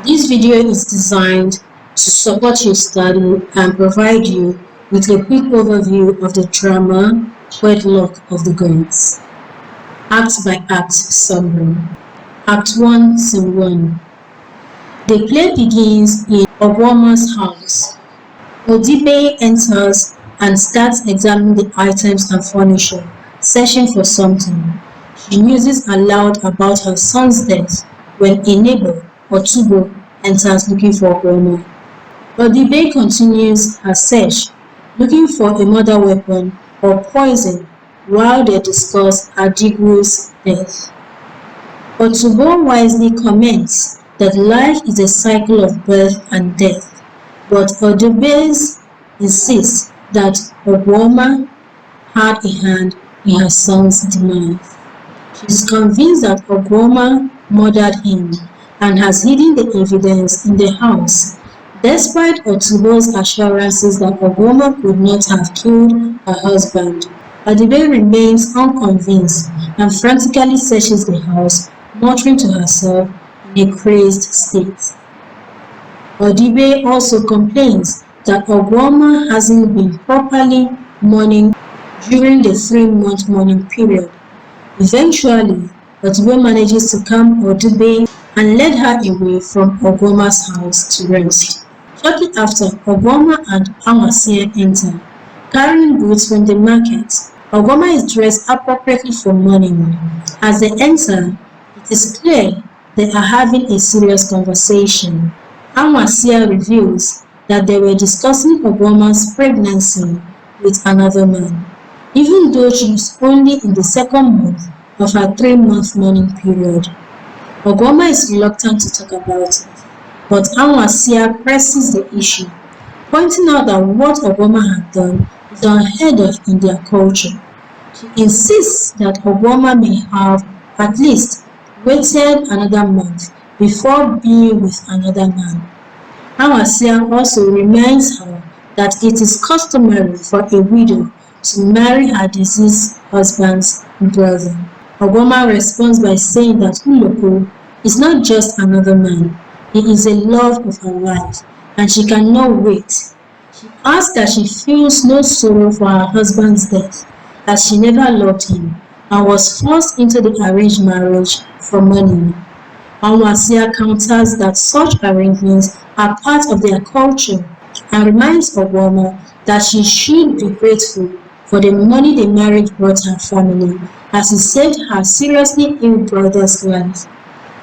This video is designed to support your study and provide you with a quick overview of the drama Wedlock of the Gods. Act by Act Summary. Act 1, Scene 1. The play begins in Ogwoma's house. Odibe enters and starts examining the items and furniture, searching for something. She muses aloud about her son's death when a neighbor, Otubo, enters looking for Ogwoma. Odibe continues her search, looking for a murder weapon or poison while they discuss Adigwo's death. Otubo wisely comments that life is a cycle of birth and death, but Odibe insists that Ogwoma had a hand in her son's demise. She is convinced that Ogwoma murdered him and has hidden the evidence in the house, despite Otubo's assurances that Ogwoma could not have killed her husband. Odibe remains unconvinced and frantically searches the house, muttering to herself in a crazed state. Odibe also complains that Ogwoma hasn't been properly mourning during the 3-month mourning period. Eventually, Odibe manages to calm Odibe and led her away from Ogwoma's house to rest. Shortly after, Ogwoma and Anwasia enter, carrying goods from the market. Ogwoma is dressed appropriately for mourning. As they enter, it is clear they are having a serious conversation. Anwasia reveals that they were discussing Ogwoma's pregnancy with another man, even though she is only in the 2nd month of her 3-month mourning period. Ogwoma is reluctant to talk about it, but Anwasia presses the issue, pointing out that what Ogwoma had done is unheard of in their culture. She insists that Ogwoma may have at least waited another month before being with another man. Anwasia also reminds her that it is customary for a widow to marry her deceased husband's brother. Ogwoma responds by saying that Uloko is not just another man, he is a love of her life, and she cannot wait. She adds that she feels no sorrow for her husband's death, as she never loved him and was forced into the arranged marriage for money. Anwasia counters that such arrangements are part of their culture and reminds Ogwoma that she should be grateful for the money the marriage brought her family, as it saved her seriously ill brother's life.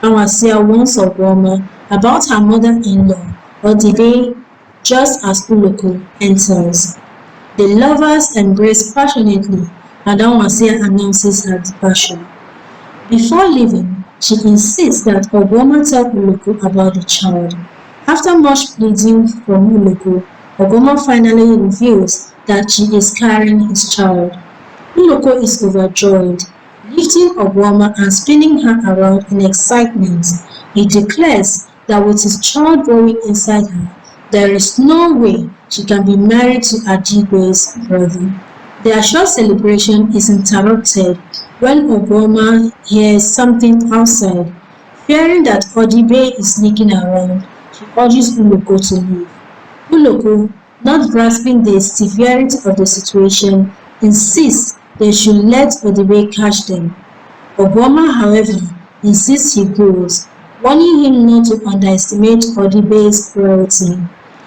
Anwasia warns Ogwoma about her mother-in-law, Odibe, just as Uloko enters. The lovers embrace passionately, and Anwasia announces her departure. Before leaving, she insists that Ogwoma tell Uloko about the child. After much pleading from Uloko, Ogwoma finally reveals that she is carrying his child. Uloko is overjoyed, lifting Ogwoma and spinning her around in excitement. He declares that with his child growing inside her, there is no way she can be married to Adigwe's brother. Their short celebration is interrupted when Ogwoma hears something outside. Fearing that Odibe is sneaking around, she urges Uloko to leave. Uloko, not grasping the severity of the situation, insists they should let Odibe catch them. Ogwoma, however, insists he goes, warning him not to underestimate Odibe's cruelty.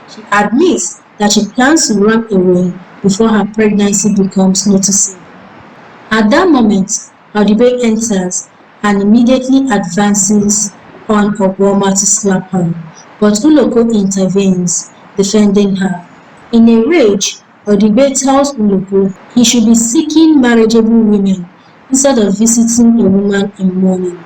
She admits that she plans to run away before her pregnancy becomes noticeable. At that moment, Odibe enters and immediately advances on Ogwoma to slap her, but Uloko intervenes, defending her. In a rage, Odibe tells Uloko he should be seeking marriageable women instead of visiting a woman in mourning.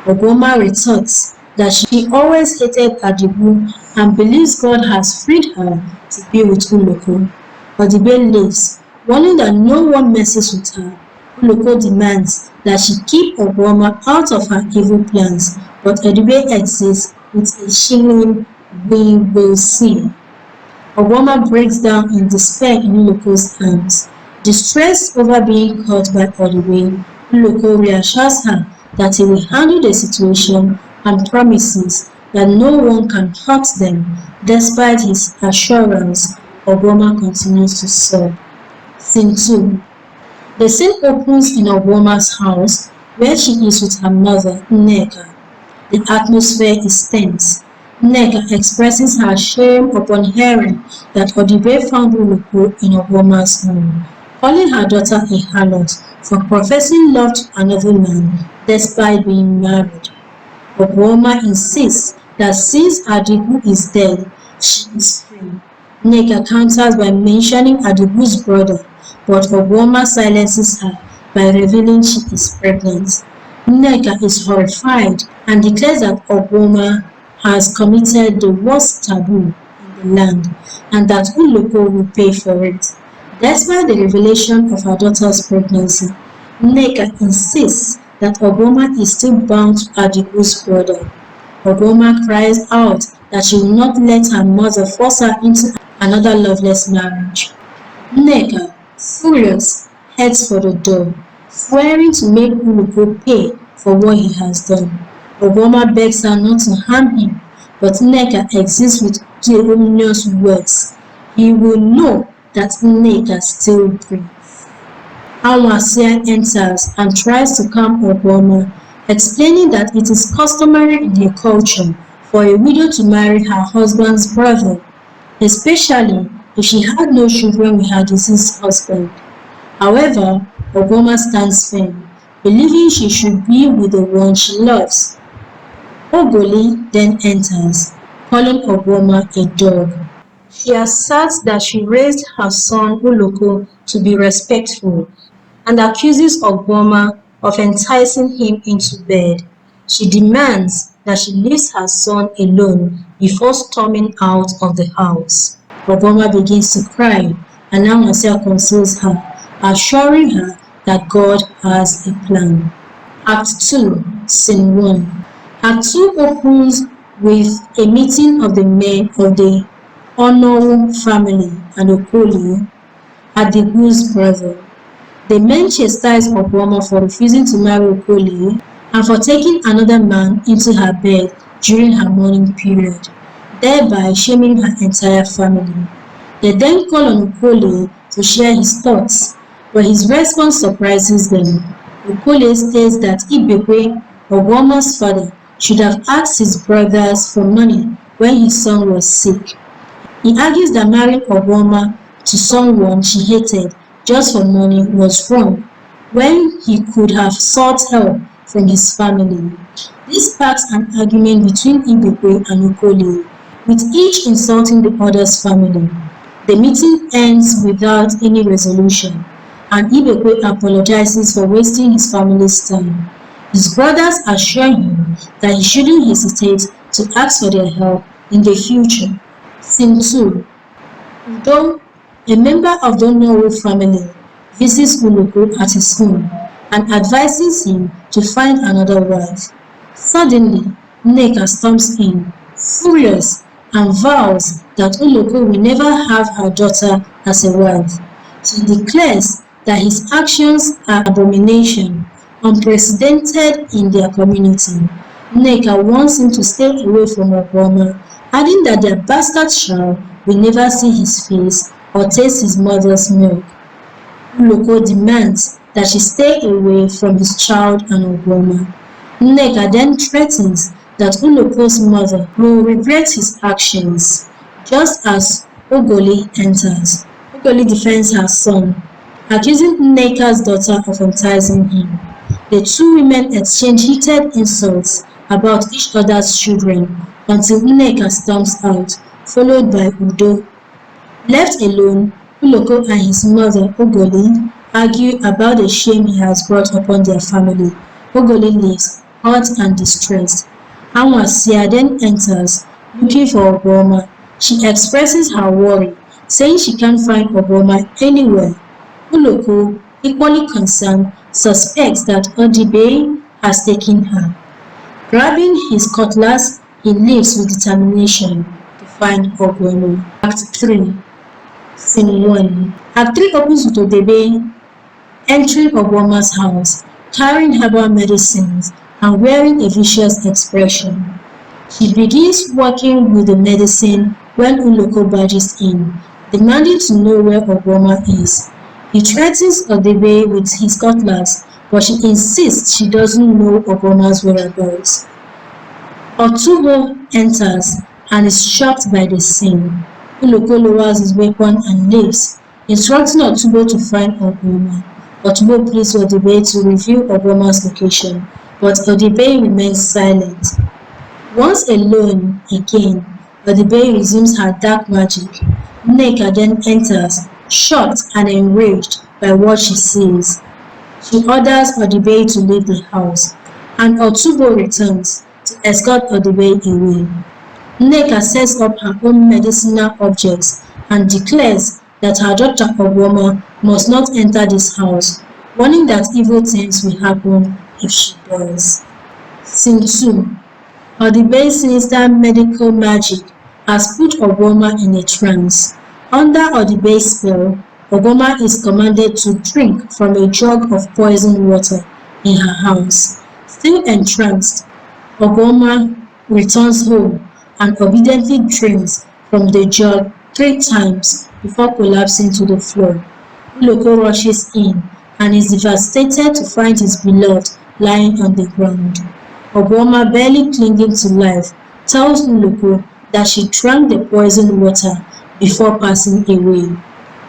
Ogwoma retorts that she always hated Adigwe and believes God has freed her to be with Uloko. Odibe leaves, warning that no one messes with her. Uloko demands that she keep Ogwoma out of her evil plans, but Odibe exits with a shilling "we will see." Ogwoma breaks down in despair in Uloko's arms. Distressed over being caught by Odibe, Uloko reassures her that he will handle the situation and promises that no one can hurt them. Despite his assurance, Ogwoma continues to sob. Scene 2. The scene opens in Ogwoma's house, where she is with her mother, Nneka. The atmosphere is tense. Nneka expresses her shame upon hearing that Odibe found Uloko in Ogwoma's home, calling her daughter a harlot for professing love to another man despite being married. Ogwoma insists that since Adigu is dead, she is free. Nneka counters by mentioning Adigu's brother, but Ogwoma silences her by revealing she is pregnant. Nneka is horrified and declares that Ogwoma has committed the worst taboo in the land and that Uloko will pay for it. Despite the revelation of her daughter's pregnancy, Nneka insists that Ogwoma is still bound to Adigu's brother. Ogwoma cries out that she will not let her mother force her into another loveless marriage. Nneka, furious, heads for the door, swearing to make Uloko pay for what he has done. Ogwoma begs her not to harm him, but Nneka exists with ominous words. He will know that Nneka still breathes. Anwasia enters and tries to calm Ogwoma, explaining that it is customary in their culture for a widow to marry her husband's brother, especially if she had no children with her deceased husband. However, Ogwoma stands firm, believing she should be with the one she loves. Ogoli then enters, calling Ogwoma a dog. She asserts that she raised her son Uloko to be respectful and accuses Ogwoma of enticing him into bed. She demands that she leaves her son alone before storming out of the house. Ogwoma begins to cry and Anwasia consoles her, assuring her that God has a plan. Act 2, Scene 1. Act 2 opens with a meeting of the men of the Onowu family and Okoli, Adigu's brother. The men chastise Ogwoma for refusing to marry Okoli and for taking another man into her bed during her mourning period, thereby shaming her entire family. They then call on Okoli to share his thoughts, but his response surprises them. Okoli states that Ibekwe, Ogwoma's father, should have asked his brothers for money when his son was sick. He argues that marrying Ogwoma to someone she hated just for money was wrong, when he could have sought help from his family. This sparks an argument between Ibekwe and Okoli, with each insulting the other's family. The meeting ends without any resolution, and Ibekwe apologizes for wasting his family's time. His brothers assure him that he shouldn't hesitate to ask for their help in the future. Scene 2. Udo, a member of the Onowu family, visits Uloko at his home and advises him to find another wife. Suddenly, Nneka storms in, furious, and vows that Uloko will never have her daughter as a wife. She declares that his actions are abomination, unprecedented in their community. Nneka wants him to stay away from Ogwoma, adding that their bastard child will never see his face or taste his mother's milk. Uloko demands that she stay away from his child and Ogwoma. Nneka then threatens that Uloko's mother will regret his actions. Just as Ogoli enters, Ogoli defends her son, accusing Nneka's daughter of enticing him. The two women exchange heated insults about each other's children until Nneka storms out, followed by Udo. Left alone, Uloko and his mother, Ogoli, argue about the shame he has brought upon their family. Ogoli leaves, hurt and distressed. Anwasia then enters, looking for Ogwoma. She expresses her worry, saying she can't find Ogwoma anywhere. Uloko, equally concerned, suspects that Odibe has taken her. Grabbing his cutlass, he leaves with determination to find Ogwoma. Act 3, Scene 1. Act 3 opens with Odibe entering Ogwoma's house, carrying herbal medicines and wearing a vicious expression. She begins working with the medicine when Uloko barges in, demanding to know where Ogwoma is. He threatens Odibe with his cutlass, but she insists she doesn't know Ogwoma's whereabouts. Otubo enters and is shocked by the scene. Uloko lowers his weapon and leaves, instructing Otubo to find Ogwoma. Otubo pleads Odibe to reveal Ogwoma's location, but Odibe remains silent. Once alone again, Odibe resumes her dark magic. Nneka then enters, shocked and enraged by what she sees. She orders Odibe to leave the house, and Otubo returns to escort Odibe away. Nneka sets up her own medicinal objects and declares that her daughter Ogwoma must not enter this house, warning that evil things will happen if she does. Scene 2. Odibe's sinister medical magic has put Ogwoma in a trance. Under Odibe's spell, Ogwoma is commanded to drink from a jug of poisoned water in her house. Still entranced, Ogwoma returns home and obediently drinks from the jug 3 times before collapsing to the floor. Uloko rushes in and is devastated to find his beloved lying on the ground. Ogwoma, barely clinging to life, tells Uloko that she drank the poisoned water before passing away.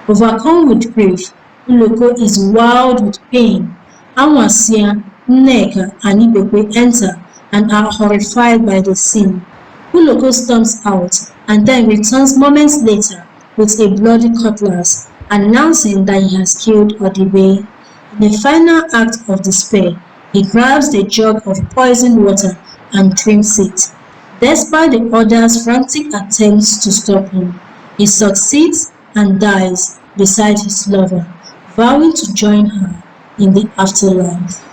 Overcome with grief, Uloko is wild with pain. Anwasia, Nneka, and Ibekwe enter and are horrified by the scene. Uloko storms out and then returns moments later with a bloody cutlass, announcing that he has killed Odibe. In the final act of despair, he grabs the jug of poisoned water and drinks it. Despite the other's frantic attempts to stop him, he succeeds and dies beside his lover, vowing to join her in the afterlife.